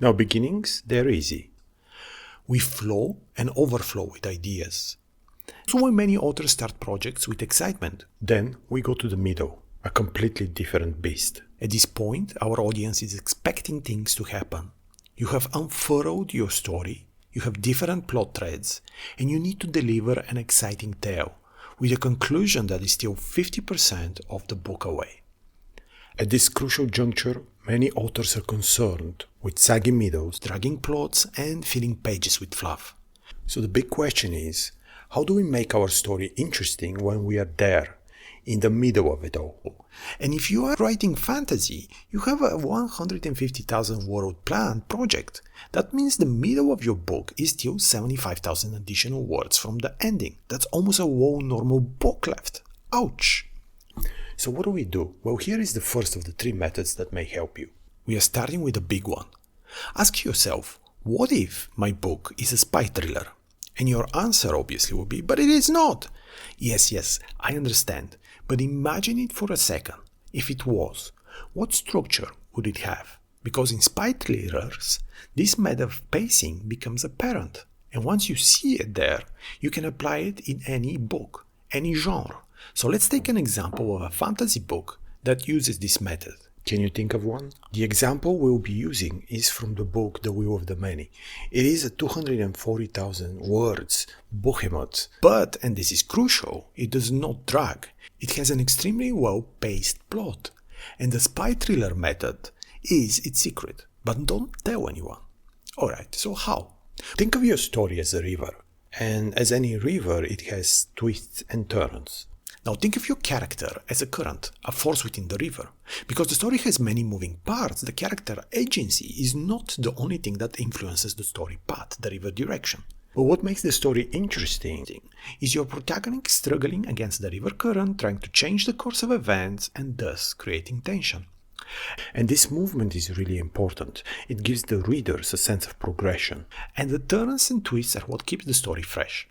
Now, beginnings, they're easy. We flow and overflow with ideas. So when many authors start projects with excitement, then we go to the middle, a completely different beast. At this point, our audience is expecting things to happen. You have unfurled your story, you have different plot threads, and you need to deliver an exciting tale, with a conclusion that is still 50% of the book away. At this crucial juncture, many authors are concerned with saggy middles, dragging plots, and filling pages with fluff. So the big question is, how do we make our story interesting when we are there, in the middle of it all? And if you are writing fantasy, you have a 150,000 word planned project. That means the middle of your book is still 75,000 additional words from the ending. That's almost a whole normal book left. Ouch! So what do we do? Well, here is the first of the three methods that may help you. We are starting with a big one. Ask yourself, what if my book is a spy thriller? And your answer obviously will be, but it is not. Yes, I understand. But imagine it for a second. If it was, what structure would it have? Because in spy thrillers, this method of pacing becomes apparent. And once you see it there, you can apply it in any book, any genre. So let's take an example of a fantasy book that uses this method. Can you think of one? The example we'll be using is from the book The Will of the Many. It is a 240,000 words behemoth, but, and this is crucial, it does not drag. It has an extremely well-paced plot, and the spy thriller method is its secret, but don't tell anyone. Alright, so how? Think of your story as a river, and as any river, it has twists and turns. Now think of your character as a current, a force within the river. Because the story has many moving parts, the character agency is not the only thing that influences the story path, the river direction. But what makes the story interesting is your protagonist struggling against the river current, trying to change the course of events and thus creating tension. And this movement is really important. It gives the readers a sense of progression. And the turns and twists are what keeps the story fresh.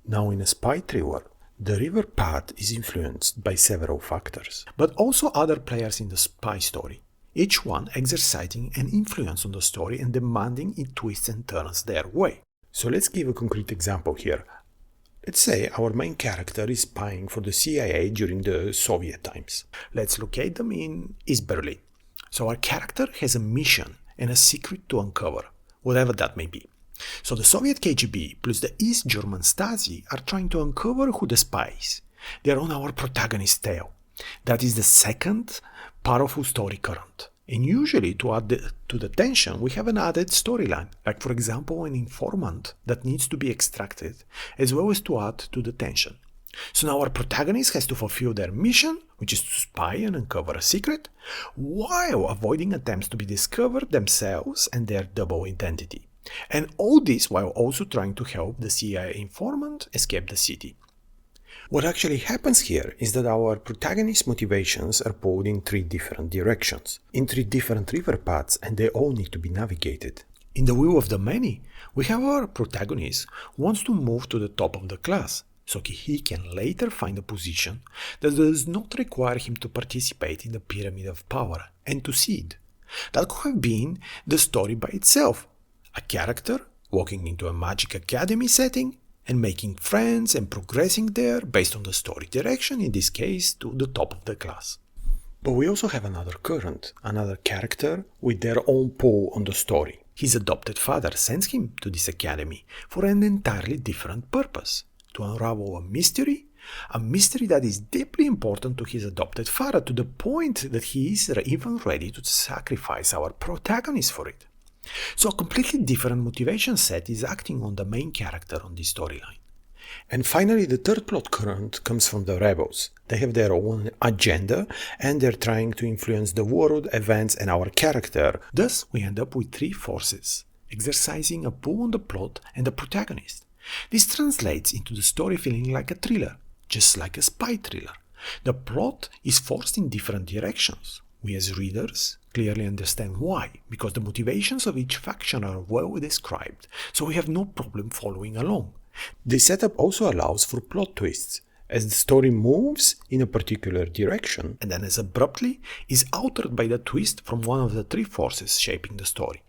Now in a spy thriller, the river path is influenced by several factors, but also other players in the spy story, each one exercising an influence on the story and demanding it twists and turns their way. So let's give a concrete example here. Let's say our main character is spying for the CIA during the Soviet times. Let's locate them in East Berlin. So our character has a mission and a secret to uncover, whatever that may be. So the Soviet KGB plus the East German Stasi are trying to uncover who the spy is. They are on our protagonist's tail. That is the second powerful story current. And usually to add to the tension, we have an added storyline, like for example an informant that needs to be extracted, as well as to add to the tension. So now our protagonist has to fulfill their mission, which is to spy and uncover a secret, while avoiding attempts to be discovered themselves and their double identity. And all this while also trying to help the CIA informant escape the city. What actually happens here is that our protagonist's motivations are pulled in three different directions, in three different river paths, and they all need to be navigated. In The Will of the Many, we have our protagonist who wants to move to the top of the class, so he can later find a position that does not require him to participate in the pyramid of power and to seed. That could have been the story by itself. A character walking into a magic academy setting and making friends and progressing there based on the story direction, in this case to the top of the class. But we also have another current, another character with their own pull on the story. His adopted father sends him to this academy for an entirely different purpose, to unravel a mystery that is deeply important to his adopted father, to the point that he is even ready to sacrifice our protagonist for it. So a completely different motivation set is acting on the main character on this storyline. And finally, the third plot current comes from the rebels. They have their own agenda and they're trying to influence the world, events and our character. Thus, we end up with three forces, exercising a pull on the plot and the protagonist. This translates into the story feeling like a thriller, just like a spy thriller. The plot is forced in different directions. We as readers clearly understand why, because the motivations of each faction are well described, so we have no problem following along. This setup also allows for plot twists, as the story moves in a particular direction and then as abruptly is altered by the twist from one of the three forces shaping the story.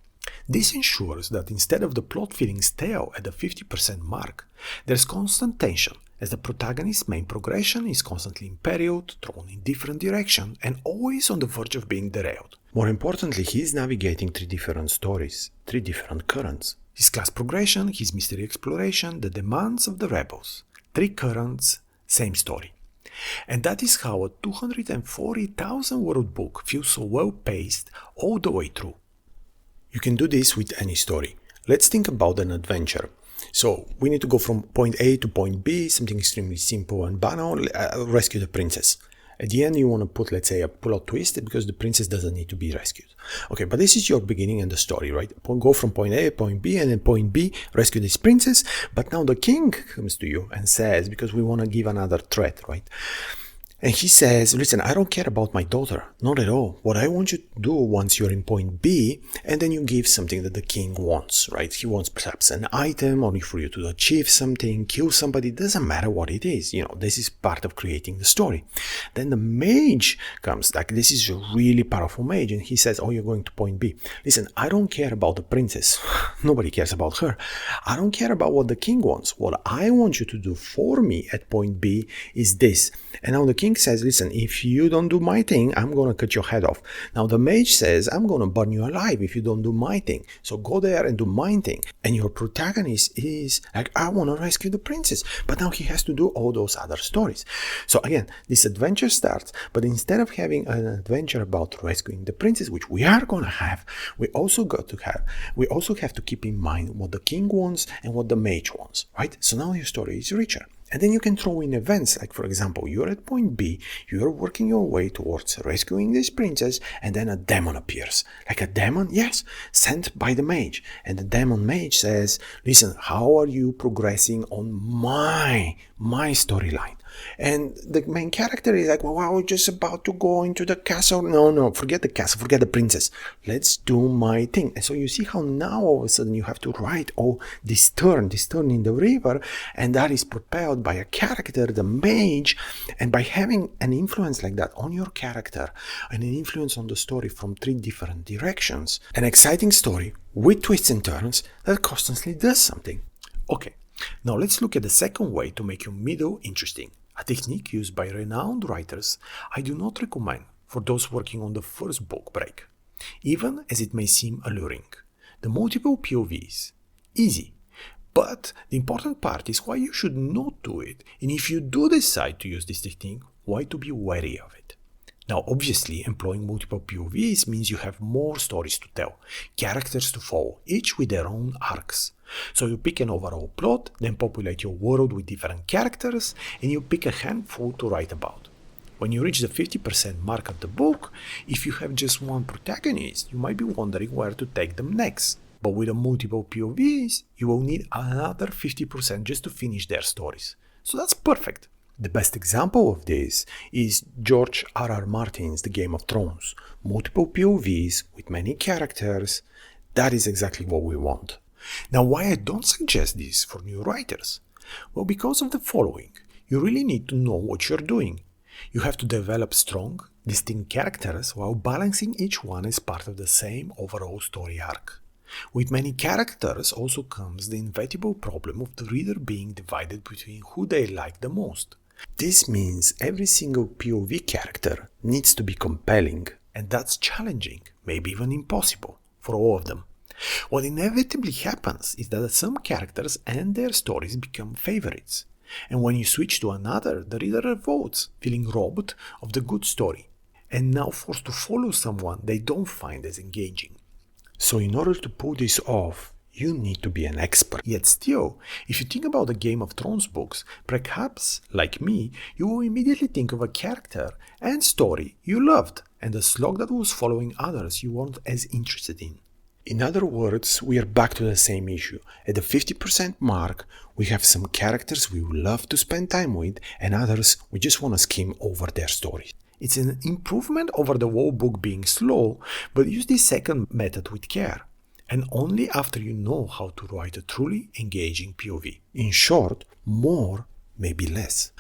This ensures that instead of the plot feeling stale at the 50% mark, there's constant tension as the protagonist's main progression is constantly impaired, thrown in different directions, and always on the verge of being derailed. More importantly, he's navigating 3 different stories, 3 different currents. His class progression, his mystery exploration, the demands of the rebels. 3 currents, same story. And that is how a 240,000 word book feels so well paced all the way through. You can do this with any story. Let's think about an adventure. So we need to go from point A to point B, something extremely simple and banal, rescue the princess. At the end you want to put, let's say, a plot twist because the princess doesn't need to be rescued. Okay, but this is your beginning and the story, right? Go from point A to point B and then point B, rescue this princess. But now the king comes to you and says, because we want to give another threat, right? And he says, listen, I don't care about my daughter, not at all. What I want you to do once you're in point B, and then you give something that the king wants, right? He wants perhaps an item, or for you to achieve something, kill somebody, doesn't matter what it is. You know, this is part of creating the story. Then the mage comes, like this is a really powerful mage, and he says, oh, you're going to point B. Listen, I don't care about the princess. Nobody cares about her. I don't care about what the king wants. What I want you to do for me at point B is this. And now the king says, listen, if you don't do my thing, I'm going to cut your head off. Now the mage says, I'm going to burn you alive if you don't do my thing. So go there and do my thing. And your protagonist is like, I want to rescue the princess. But now he has to do all those other stories. So again, this adventure starts, but instead of having an adventure about rescuing the princess, which we are going to have, we also have to keep in mind what the king wants and what the mage wants, right? So now your story is richer. And then you can throw in events, like for example, you're at point B, you're working your way towards rescuing this princess, and then a demon appears. Like a demon, yes, sent by the mage. And the demon mage says, listen, how are you progressing on my storyline? And the main character is like, well, I was just about to go into the castle. No, forget the castle, forget the princess. Let's do my thing. And so you see how now all of a sudden you have to write, this turn in the river, and that is propelled by a character, the mage, and by having an influence like that on your character and an influence on the story from 3 different directions. An exciting story with twists and turns that constantly does something. Okay, now let's look at the second way to make your middle interesting. A technique used by renowned writers I do not recommend for those working on the first book break, even as it may seem alluring. The multiple POVs. Easy. But the important part is why you should not do it, and if you do decide to use this technique, why to be wary of it. Now, obviously, employing multiple POVs means you have more stories to tell, characters to follow, each with their own arcs. So you pick an overall plot, then populate your world with different characters, and you pick a handful to write about. When you reach the 50% mark of the book, if you have just one protagonist, you might be wondering where to take them next. But with a multiple POVs, you will need another 50% just to finish their stories. So that's perfect. The best example of this is George R.R. Martin's The Game of Thrones. Multiple POVs with many characters. That is exactly what we want. Now, why I don't suggest this for new writers? Well, because of the following. You really need to know what you're doing. You have to develop strong, distinct characters while balancing each one as part of the same overall story arc. With many characters also comes the inevitable problem of the reader being divided between who they like the most. This means every single POV character needs to be compelling, and that's challenging, maybe even impossible, for all of them. What inevitably happens is that some characters and their stories become favorites, and when you switch to another, the reader revolts, feeling robbed of the good story, and now forced to follow someone they don't find as engaging. So in order to pull this off, you need to be an expert. Yet still, if you think about the Game of Thrones books, perhaps, like me, you will immediately think of a character and story you loved, and a slog that was following others you weren't as interested in. In other words, we are back to the same issue. At the 50% mark, we have some characters we would love to spend time with, and others we just want to skim over their stories. It's an improvement over the whole book being slow, but use this second method with care, and only after you know how to write a truly engaging POV. In short, more may be less.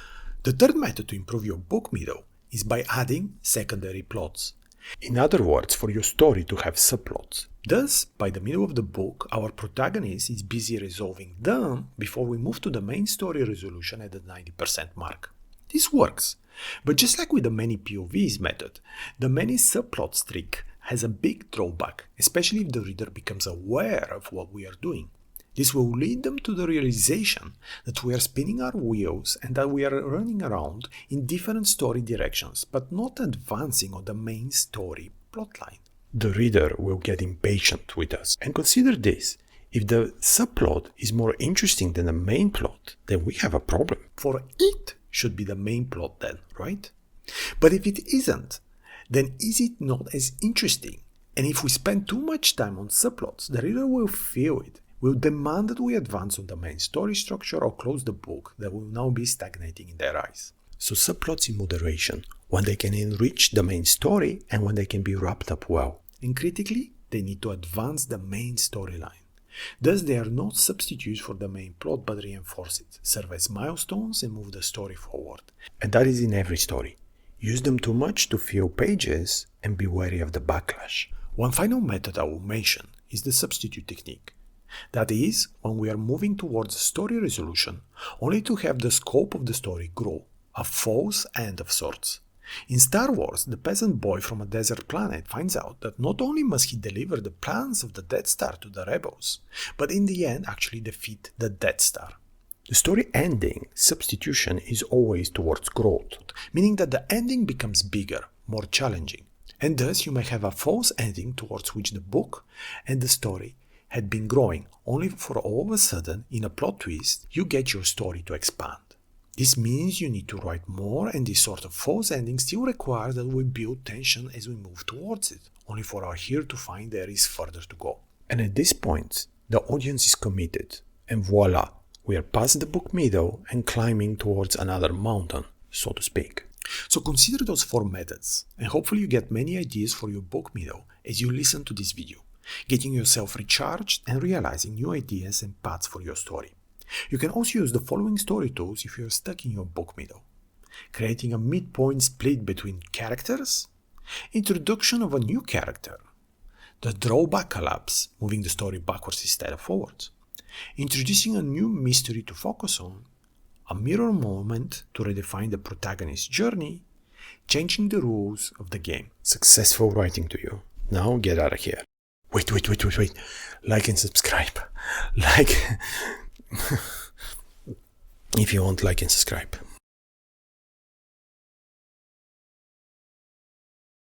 The third method to improve your book middle is by adding secondary plots. In other words, for your story to have subplots. Thus, by the middle of the book, our protagonist is busy resolving them before we move to the main story resolution at the 90% mark. This works, but just like with the many POVs method, the many subplots trick has a big drawback, especially if the reader becomes aware of what we are doing. This will lead them to the realization that we are spinning our wheels and that we are running around in different story directions, but not advancing on the main story plotline. The reader will get impatient with us. And consider this, if the subplot is more interesting than the main plot, then we have a problem. For it should be the main plot then, right? But if it isn't, then is it not as interesting? And if we spend too much time on subplots, the reader will feel it, will demand that we advance on the main story structure or close the book that will now be stagnating in their eyes. So subplots in moderation, when they can enrich the main story and when they can be wrapped up well. And critically, they need to advance the main storyline. Thus, they are not substitutes for the main plot but reinforce it, serve as milestones and move the story forward. And that is in every story. Use them too much to fill pages and be wary of the backlash. One final method I will mention is the substitute technique. That is, when we are moving towards story resolution, only to have the scope of the story grow, a false end of sorts. In Star Wars, the peasant boy from a desert planet finds out that not only must he deliver the plans of the Death Star to the rebels, but in the end actually defeat the Death Star. The story ending substitution is always towards growth, meaning that the ending becomes bigger, more challenging, and thus you may have a false ending towards which the book and the story had been growing, only for all of a sudden, in a plot twist, you get your story to expand. This means you need to write more, and this sort of false ending still requires that we build tension as we move towards it, only for our hero to find there is further to go. And at this point, the audience is committed, and voila, we are past the book middle and climbing towards another mountain, so to speak. So consider those 4 methods, and hopefully you get many ideas for your book middle as you listen to this video, getting yourself recharged and realizing new ideas and paths for your story. You can also use the following story tools if you are stuck in your book middle. Creating a midpoint split between characters, introduction of a new character, the drawback collapse, moving the story backwards instead of forwards, introducing a new mystery to focus on, a mirror moment to redefine the protagonist's journey, changing the rules of the game. Successful writing to you. Now get out of here. Wait. Like and subscribe. Like... if you want, like and subscribe.